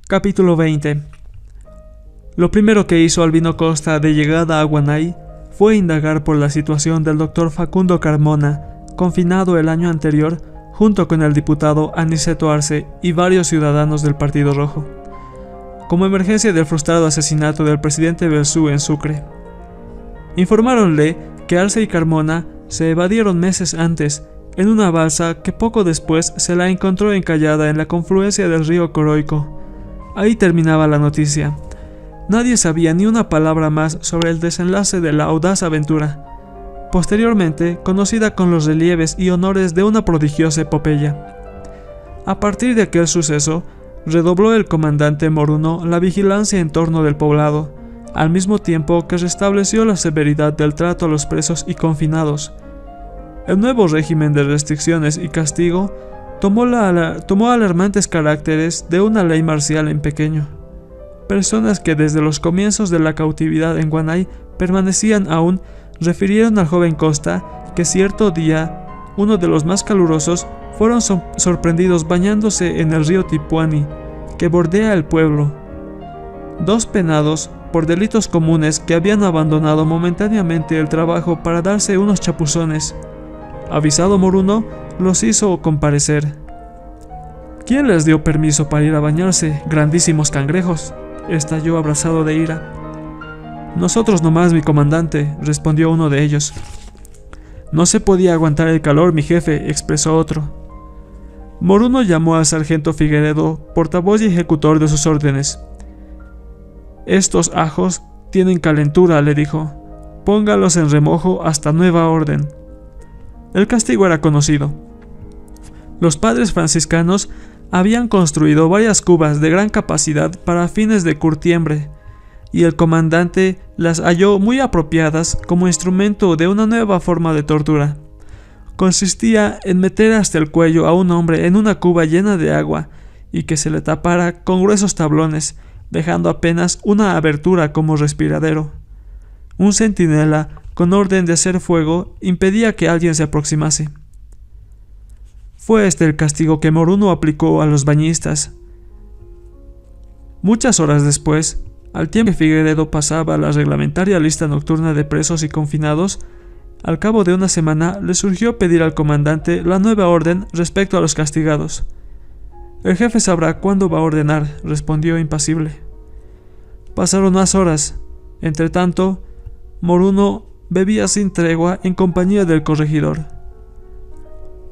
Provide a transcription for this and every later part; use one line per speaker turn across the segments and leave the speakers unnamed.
Capítulo 20. Lo primero que hizo Albino Costa de llegada a Guanay fue indagar por la situación del doctor Facundo Carmona, confinado el año anterior junto con el diputado Aniceto Arce y varios ciudadanos del Partido Rojo, como emergencia del frustrado asesinato del presidente Belzú en Sucre. Informáronle que Arce y Carmona se evadieron meses antes en una balsa que poco después se la encontró encallada en la confluencia del río Coroico. Ahí terminaba la noticia. Nadie sabía ni una palabra más sobre el desenlace de la audaz aventura, posteriormente conocida con los relieves y honores de una prodigiosa epopeya. A partir de aquel suceso, redobló el comandante Moruno la vigilancia en torno del poblado, al mismo tiempo que restableció la severidad del trato a los presos y confinados. El nuevo régimen de restricciones y castigo tomó alarmantes caracteres de una ley marcial en pequeño. Personas que desde los comienzos de la cautividad en Guanay permanecían aún refirieron al joven Costa que cierto día, uno de los más calurosos, fueron sorprendidos bañándose en el río Tipuani, que bordea el pueblo. Dos penados por delitos comunes que habían abandonado momentáneamente el trabajo para darse unos chapuzones. Avisado Moruno, los hizo comparecer. ¿Quién les dio permiso para ir a bañarse, grandísimos cangrejos?, estalló abrazado de ira. Nosotros nomás, mi comandante, respondió uno de ellos. No se podía aguantar el calor, mi jefe, expresó otro. Moruno llamó al sargento Figueredo, portavoz y ejecutor de sus órdenes. Estos ajos tienen calentura, le dijo. Póngalos en remojo hasta nueva orden. El castigo era conocido. Los padres franciscanos habían construido varias cubas de gran capacidad para fines de curtiembre, y el comandante las halló muy apropiadas como instrumento de una nueva forma de tortura. Consistía en meter hasta el cuello a un hombre en una cuba llena de agua y que se le tapara con gruesos tablones, dejando apenas una abertura como respiradero. Un centinela, con orden de hacer fuego, impedía que alguien se aproximase. Fue este el castigo que Moruno aplicó a los bañistas. Muchas horas después, al tiempo que Figueredo pasaba la reglamentaria lista nocturna de presos y confinados, al cabo de una semana le surgió pedir al comandante la nueva orden respecto a los castigados. El jefe sabrá cuándo va a ordenar, respondió impasible. Pasaron más horas. Entretanto, Moruno bebía sin tregua en compañía del corregidor.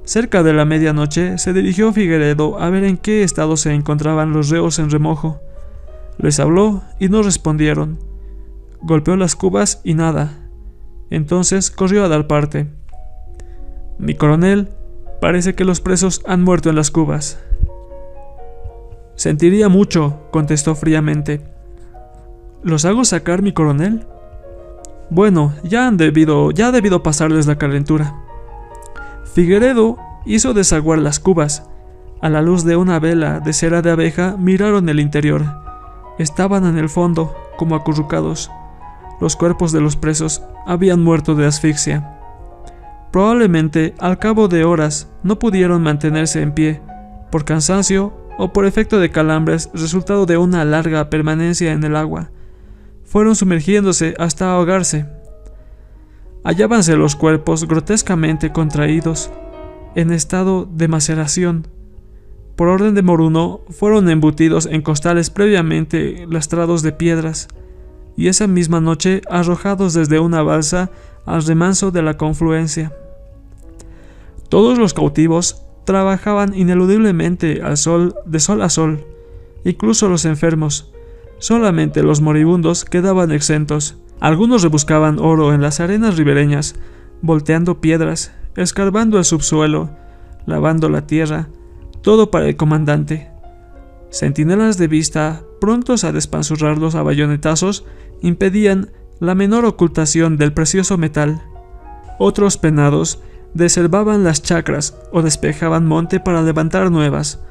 Cerca de la medianoche se dirigió Figueredo a ver en qué estado se encontraban los reos en remojo. Les habló y no respondieron. Golpeó las cubas y nada. Entonces corrió a dar parte. Mi coronel, parece que los presos han muerto en las cubas. Sentiría mucho, contestó fríamente. ¿Los hago sacar, mi coronel? Bueno, ya ha debido pasarles la calentura. Figueredo hizo desaguar las cubas. A la luz de una vela de cera de abeja miraron el interior. Estaban en el fondo, como acurrucados. Los cuerpos de los presos habían muerto de asfixia. Probablemente, al cabo de horas, no pudieron mantenerse en pie, por cansancio o por efecto de calambres resultado de una larga permanencia en el agua. Fueron sumergiéndose hasta ahogarse. Hallábanse los cuerpos grotescamente contraídos, en estado de maceración. Por orden de Moruno, fueron embutidos en costales previamente lastrados de piedras, y esa misma noche arrojados desde una balsa al remanso de la confluencia. Todos los cautivos trabajaban ineludiblemente de sol a sol, incluso los enfermos. Solamente los moribundos quedaban exentos. Algunos rebuscaban oro en las arenas ribereñas, volteando piedras, escarbando el subsuelo, lavando la tierra, todo para el comandante. Centinelas de vista, prontos a despanzurrarlos a bayonetazos, impedían la menor ocultación del precioso metal. Otros penados desherbaban las chacras o despejaban monte para levantar nuevas.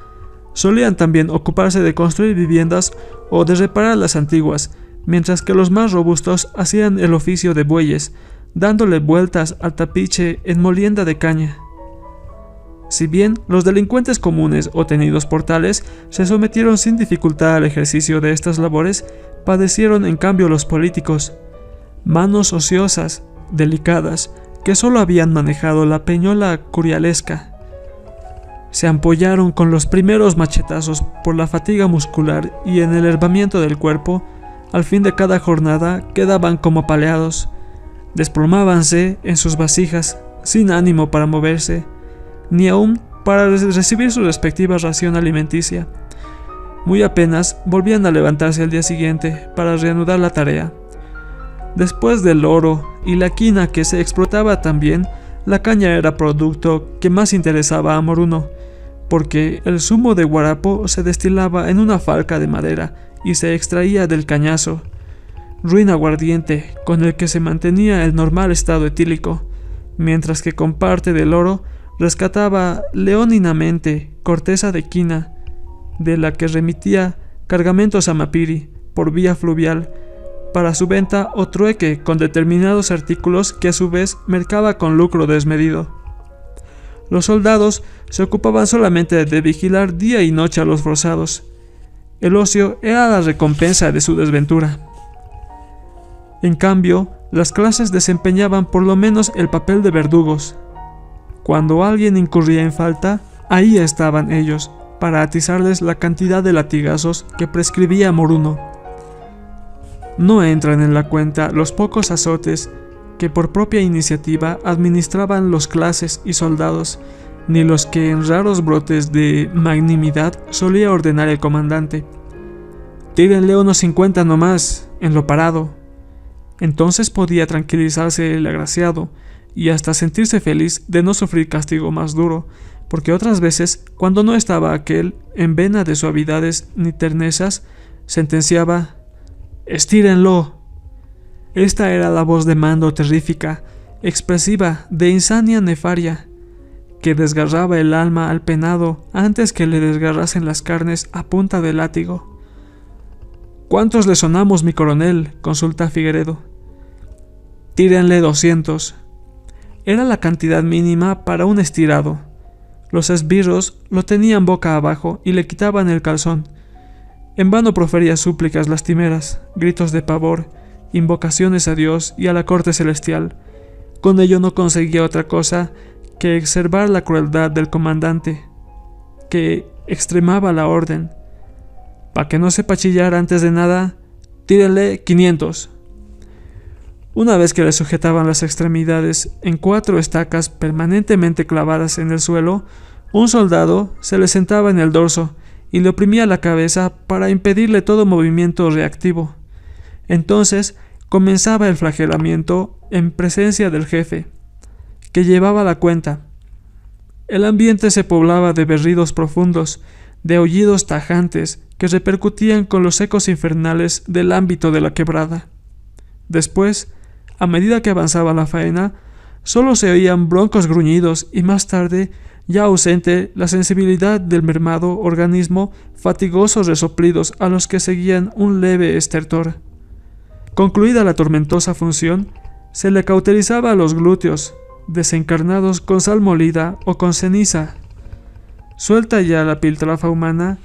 Solían también ocuparse de construir viviendas o de reparar las antiguas, mientras que los más robustos hacían el oficio de bueyes, dándole vueltas al tapiche en molienda de caña. Si bien los delincuentes comunes o tenidos por tales se sometieron sin dificultad al ejercicio de estas labores, padecieron en cambio los políticos. Manos ociosas, delicadas, que solo habían manejado la peñola curialesca, se ampollaron con los primeros machetazos por la fatiga muscular y en el hervamiento del cuerpo. Al fin de cada jornada quedaban como apaleados, desplomábanse en sus vasijas, sin ánimo para moverse, ni aún para recibir su respectiva ración alimenticia. Muy apenas volvían a levantarse al día siguiente para reanudar la tarea. Después del oro y la quina que se explotaba también, la caña era producto que más interesaba a Moruno, porque el zumo de guarapo se destilaba en una falca de madera y se extraía del cañazo, ruin aguardiente con el que se mantenía el normal estado etílico, mientras que con parte del oro rescataba leoninamente corteza de quina, de la que remitía cargamentos a Mapiri por vía fluvial, para su venta o trueque con determinados artículos que a su vez mercaba con lucro desmedido. Los soldados se ocupaban solamente de vigilar día y noche a los forzados. El ocio era la recompensa de su desventura. En cambio, las clases desempeñaban por lo menos el papel de verdugos. Cuando alguien incurría en falta, ahí estaban ellos, para atizarles la cantidad de latigazos que prescribía Moruno. No entran en la cuenta los pocos azotes que por propia iniciativa administraban los clases y soldados, ni los que en raros brotes de magnanimidad solía ordenar el comandante. Tírenle unos 50 nomás, en lo parado. Entonces podía tranquilizarse el agraciado, y hasta sentirse feliz de no sufrir castigo más duro, porque otras veces, cuando no estaba aquel en vena de suavidades ni ternezas, sentenciaba: «Estírenlo». Esta era la voz de mando terrífica, expresiva de insania nefaria, que desgarraba el alma al penado antes que le desgarrasen las carnes a punta de látigo. «¿Cuántos le sonamos, mi coronel?», consulta Figueredo. «Tírenle 200». Era la cantidad mínima para un estirado. Los esbirros lo tenían boca abajo y le quitaban el calzón. En vano profería súplicas lastimeras, gritos de pavor, invocaciones a Dios y a la corte celestial. Con ello no conseguía otra cosa que exacerbar la crueldad del comandante, que extremaba la orden. «Pa' que no sepa chillar antes de nada, tírenle 500». Una vez que le sujetaban las extremidades en 4 estacas permanentemente clavadas en el suelo, un soldado se le sentaba en el dorso y le oprimía la cabeza para impedirle todo movimiento reactivo. Entonces comenzaba el flagelamiento en presencia del jefe, que llevaba la cuenta. El ambiente se poblaba de berridos profundos, de aullidos tajantes que repercutían con los ecos infernales del ámbito de la quebrada. Después, a medida que avanzaba la faena, solo se oían broncos gruñidos y más tarde, ya ausente la sensibilidad del mermado organismo, fatigosos resoplidos a los que seguían un leve estertor. Concluida la tormentosa función, se le cauterizaba los glúteos, desencarnados con sal molida o con ceniza. Suelta ya la piltrafa humana,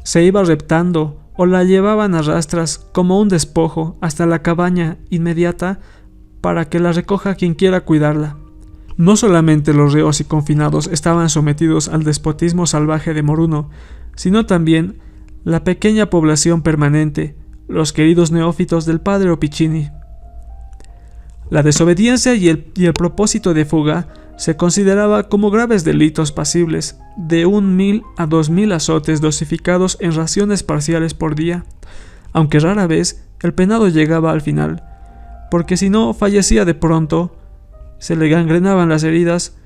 se iba reptando o la llevaban a rastras como un despojo hasta la cabaña inmediata para que la recoja quien quiera cuidarla. No solamente los reos y confinados estaban sometidos al despotismo salvaje de Moruno, sino también la pequeña población permanente, los queridos neófitos del padre Opicini. La desobediencia y el propósito de fuga se consideraba como graves delitos pasibles de 1.000 a 2.000 azotes dosificados en raciones parciales por día, aunque rara vez el penado llegaba al final, porque si no fallecía de pronto, se le gangrenaban las heridas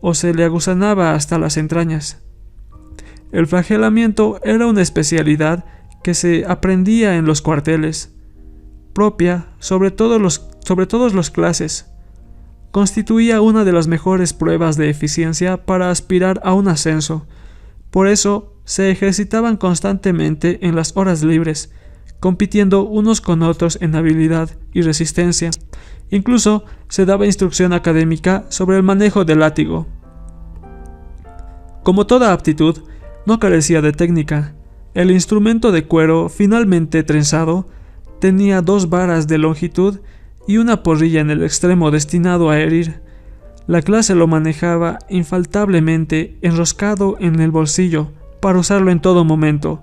o se le aguzanaba hasta las entrañas. El flagelamiento era una especialidad que se aprendía en los cuarteles, propia sobre todos los clases. Constituía una de las mejores pruebas de eficiencia para aspirar a un ascenso. Por eso se ejercitaban constantemente en las horas libres, compitiendo unos con otros en habilidad y resistencia. Incluso se daba instrucción académica sobre el manejo del látigo. Como toda aptitud, no carecía de técnica. El instrumento de cuero, finalmente trenzado, tenía 2 varas de longitud y una porrilla en el extremo destinado a herir. La clase lo manejaba infaltablemente enroscado en el bolsillo para usarlo en todo momento.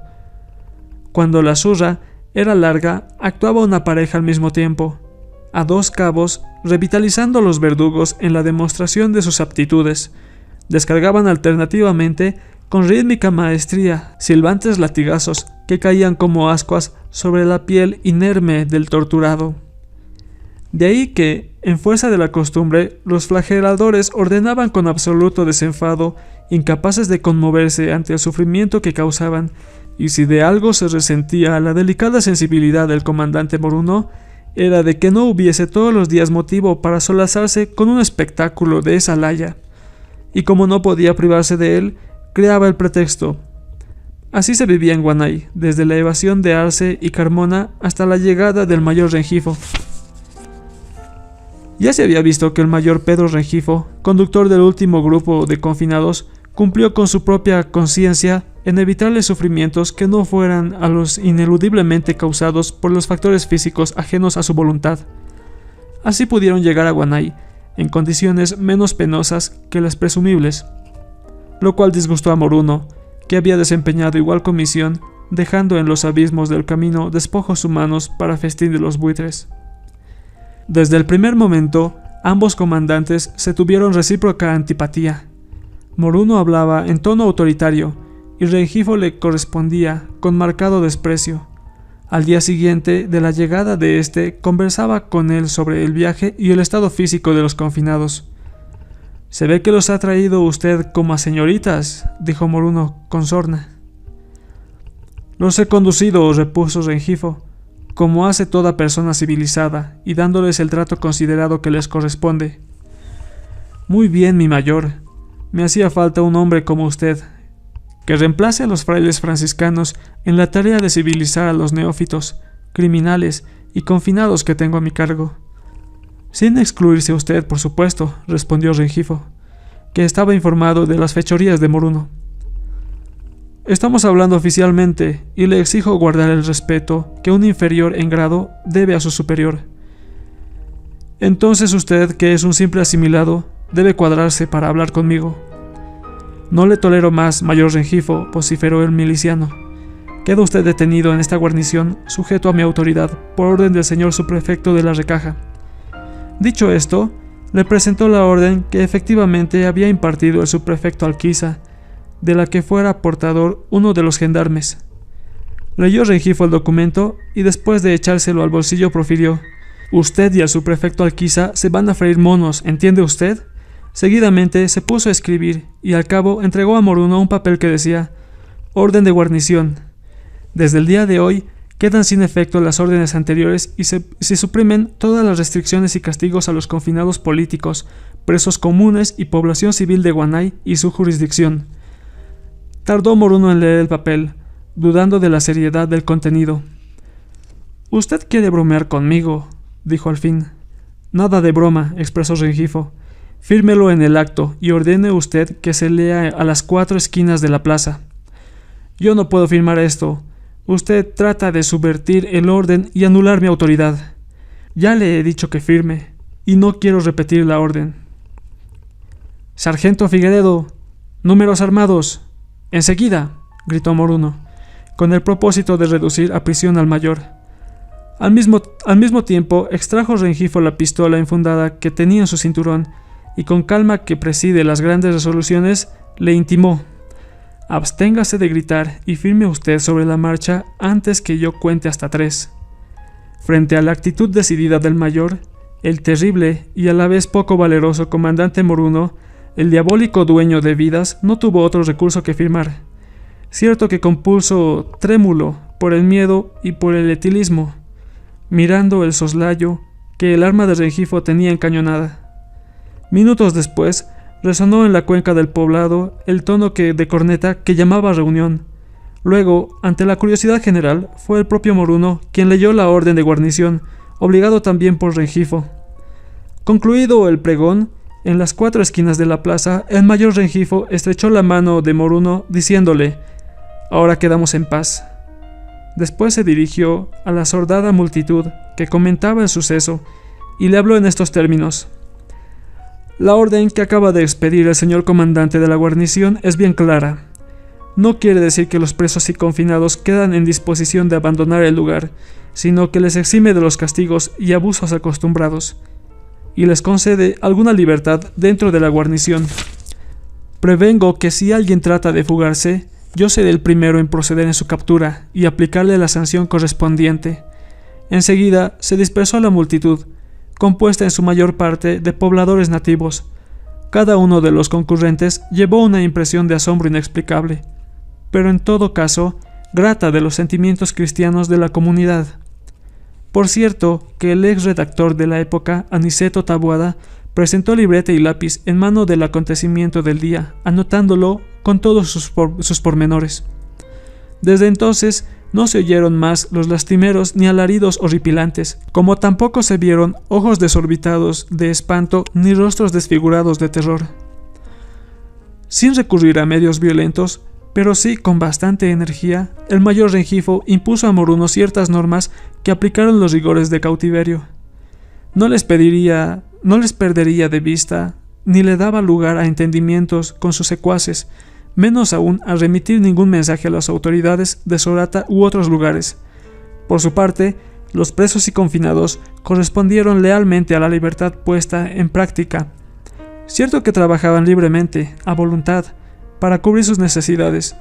Cuando la zurra era larga, actuaba una pareja al mismo tiempo, a 2 cabos, revitalizando a los verdugos en la demostración de sus aptitudes. Descargaban alternativamente, con rítmica maestría, silbantes latigazos que caían como ascuas sobre la piel inerme del torturado. De ahí que, en fuerza de la costumbre, los flageladores ordenaban con absoluto desenfado, incapaces de conmoverse ante el sufrimiento que causaban, y si de algo se resentía la delicada sensibilidad del comandante Moruno, era de que no hubiese todos los días motivo para solazarse con un espectáculo de esa laya, y como no podía privarse de él, creaba el pretexto. Así se vivía en Guanay, desde la evasión de Arce y Carmona hasta la llegada del mayor Rengifo. Ya se había visto que el mayor Pedro Rengifo, conductor del último grupo de confinados, cumplió con su propia conciencia en evitarles sufrimientos que no fueran a los ineludiblemente causados por los factores físicos ajenos a su voluntad. Así pudieron llegar a Guanay, en condiciones menos penosas que las presumibles, lo cual disgustó a Moruno, que había desempeñado igual comisión, dejando en los abismos del camino despojos humanos para festín de los buitres. Desde el primer momento, ambos comandantes se tuvieron recíproca antipatía. Moruno hablaba en tono autoritario, y Rengifo le correspondía con marcado desprecio. Al día siguiente de la llegada de este, conversaba con él sobre el viaje y el estado físico de los confinados. «Se ve que los ha traído usted como a señoritas», dijo Moruno con sorna. «Los he conducido», repuso Rengifo, «como hace toda persona civilizada, y dándoles el trato considerado que les corresponde». «Muy bien, mi mayor. Me hacía falta un hombre como usted, que reemplace a los frailes franciscanos en la tarea de civilizar a los neófitos, criminales y confinados que tengo a mi cargo». «Sin excluirse usted, por supuesto», respondió Rengifo, que estaba informado de las fechorías de Moruno. «Estamos hablando oficialmente, y le exijo guardar el respeto que un inferior en grado debe a su superior. Entonces usted, que es un simple asimilado, debe cuadrarse para hablar conmigo». «No le tolero más, mayor Rengifo», vociferó el miliciano. «Queda usted detenido en esta guarnición, sujeto a mi autoridad, por orden del señor subprefecto de la Recaja». Dicho esto, le presentó la orden que efectivamente había impartido el subprefecto Alquiza, de la que fuera portador uno de los gendarmes. Leyó Rengifo el documento y después de echárselo al bolsillo profirió: «Usted y el subprefecto Alquiza se van a freír monos, ¿entiende usted?». Seguidamente se puso a escribir y al cabo entregó a Moruno un papel que decía: «Orden de guarnición. Desde el día de hoy quedan sin efecto las órdenes anteriores y se suprimen todas las restricciones y castigos a los confinados políticos, presos comunes y población civil de Guanay y su jurisdicción». Tardó Moruno en leer el papel, dudando de la seriedad del contenido. «Usted quiere bromear conmigo», dijo al fin. «Nada de broma», expresó Rengifo. «Fírmelo en el acto y ordene usted que se lea a las 4 esquinas de la plaza». «Yo no puedo firmar esto. Usted trata de subvertir el orden y anular mi autoridad. Ya le he dicho que firme, y no quiero repetir la orden». «Sargento Figueredo, números armados, enseguida», gritó Moruno, con el propósito de reducir a prisión al mayor. Al mismo tiempo extrajo Rengifo la pistola enfundada que tenía en su cinturón, y con calma que preside las grandes resoluciones, le intimó: «Absténgase de gritar y firme usted sobre la marcha antes que yo cuente hasta 3». Frente a la actitud decidida del mayor, el terrible y a la vez poco valeroso comandante Moruno, el diabólico dueño de vidas, no tuvo otro recurso que firmar. Cierto que con pulso trémulo por el miedo y por el etilismo, mirando el soslayo que el arma de Rengifo tenía encañonada. Minutos después, resonó en la cuenca del poblado el tono de corneta que llamaba a reunión. Luego, ante la curiosidad general, fue el propio Moruno quien leyó la orden de guarnición, obligado también por Rengifo. Concluido el pregón, En las 4 esquinas de la plaza, el mayor Rengifo estrechó la mano de Moruno diciéndole: «Ahora quedamos en paz». Después se dirigió a la sordada multitud que comentaba el suceso y le habló en estos términos: «La orden que acaba de expedir el señor comandante de la guarnición es bien clara. No quiere decir que los presos y confinados quedan en disposición de abandonar el lugar, sino que les exime de los castigos y abusos acostumbrados, y les concede alguna libertad dentro de la guarnición. Prevengo que si alguien trata de fugarse, yo seré el primero en proceder en su captura y aplicarle la sanción correspondiente». Enseguida se dispersó la multitud, compuesta en su mayor parte de pobladores nativos. Cada uno de los concurrentes llevó una impresión de asombro inexplicable, pero en todo caso, grata de los sentimientos cristianos de la comunidad. Por cierto, que el ex redactor de la época, Aniceto Taboada, presentó libreta y lápiz en mano del acontecimiento del día, anotándolo con todos sus pormenores. Desde entonces no se oyeron más los lastimeros ni alaridos horripilantes, como tampoco se vieron ojos desorbitados de espanto ni rostros desfigurados de terror. Sin recurrir a medios violentos, pero sí con bastante energía, el mayor Rengifo impuso a Moruno ciertas normas que aplicaron los rigores de cautiverio. No les perdería de vista, ni le daba lugar a entendimientos con sus secuaces, menos aún a remitir ningún mensaje a las autoridades de Sorata u otros lugares. Por su parte, los presos y confinados correspondieron lealmente a la libertad puesta en práctica. Cierto que trabajaban libremente, a voluntad, para cubrir sus necesidades,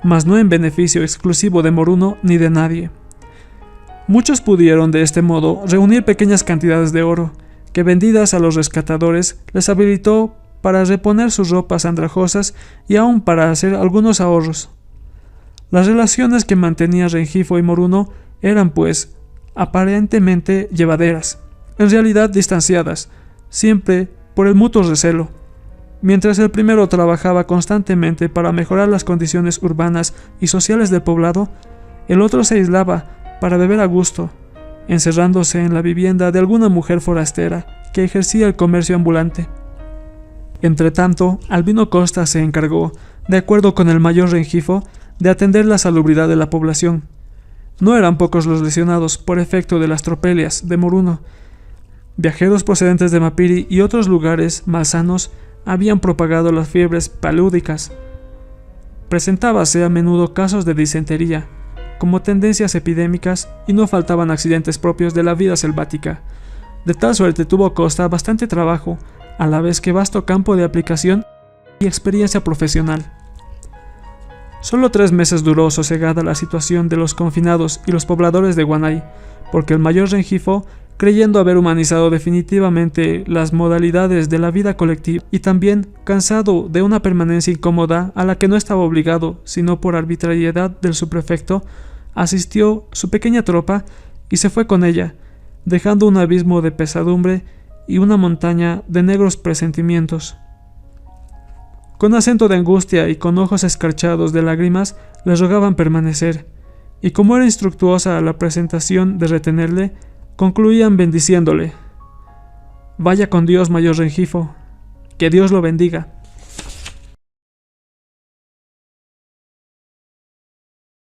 mas no en beneficio exclusivo de Moruno ni de nadie. Muchos pudieron de este modo reunir pequeñas cantidades de oro, que vendidas a los rescatadores les habilitó para reponer sus ropas andrajosas y aún para hacer algunos ahorros. Las relaciones que mantenía Rengifo y Moruno eran, pues, aparentemente llevaderas, en realidad distanciadas, siempre por el mutuo recelo. Mientras el primero trabajaba constantemente para mejorar las condiciones urbanas y sociales del poblado, el otro se aislaba para beber a gusto, encerrándose en la vivienda de alguna mujer forastera que ejercía el comercio ambulante. Entretanto, Albino Costa se encargó, de acuerdo con el mayor Rengifo, de atender la salubridad de la población. No eran pocos los lesionados por efecto de las tropelias de Moruno. Viajeros procedentes de Mapiri y otros lugares malsanos habían propagado las fiebres palúdicas. Presentábase a menudo casos de disentería, como tendencias epidémicas, y no faltaban accidentes propios de la vida selvática. De tal suerte tuvo Costa bastante trabajo, a la vez que vasto campo de aplicación y experiencia profesional. Solo 3 meses duró sosegada la situación de los confinados y los pobladores de Guanay, porque el mayor Rengifo, creyendo haber humanizado definitivamente las modalidades de la vida colectiva y también cansado de una permanencia incómoda a la que no estaba obligado sino por arbitrariedad del subprefecto, asistió su pequeña tropa y se fue con ella, dejando un abismo de pesadumbre y una montaña de negros presentimientos. Con acento de angustia y con ojos escarchados de lágrimas les rogaban permanecer, y como era instructuosa la presentación de retenerle, concluían bendiciéndole: «Vaya con Dios, mayor Rengifo, que Dios lo bendiga».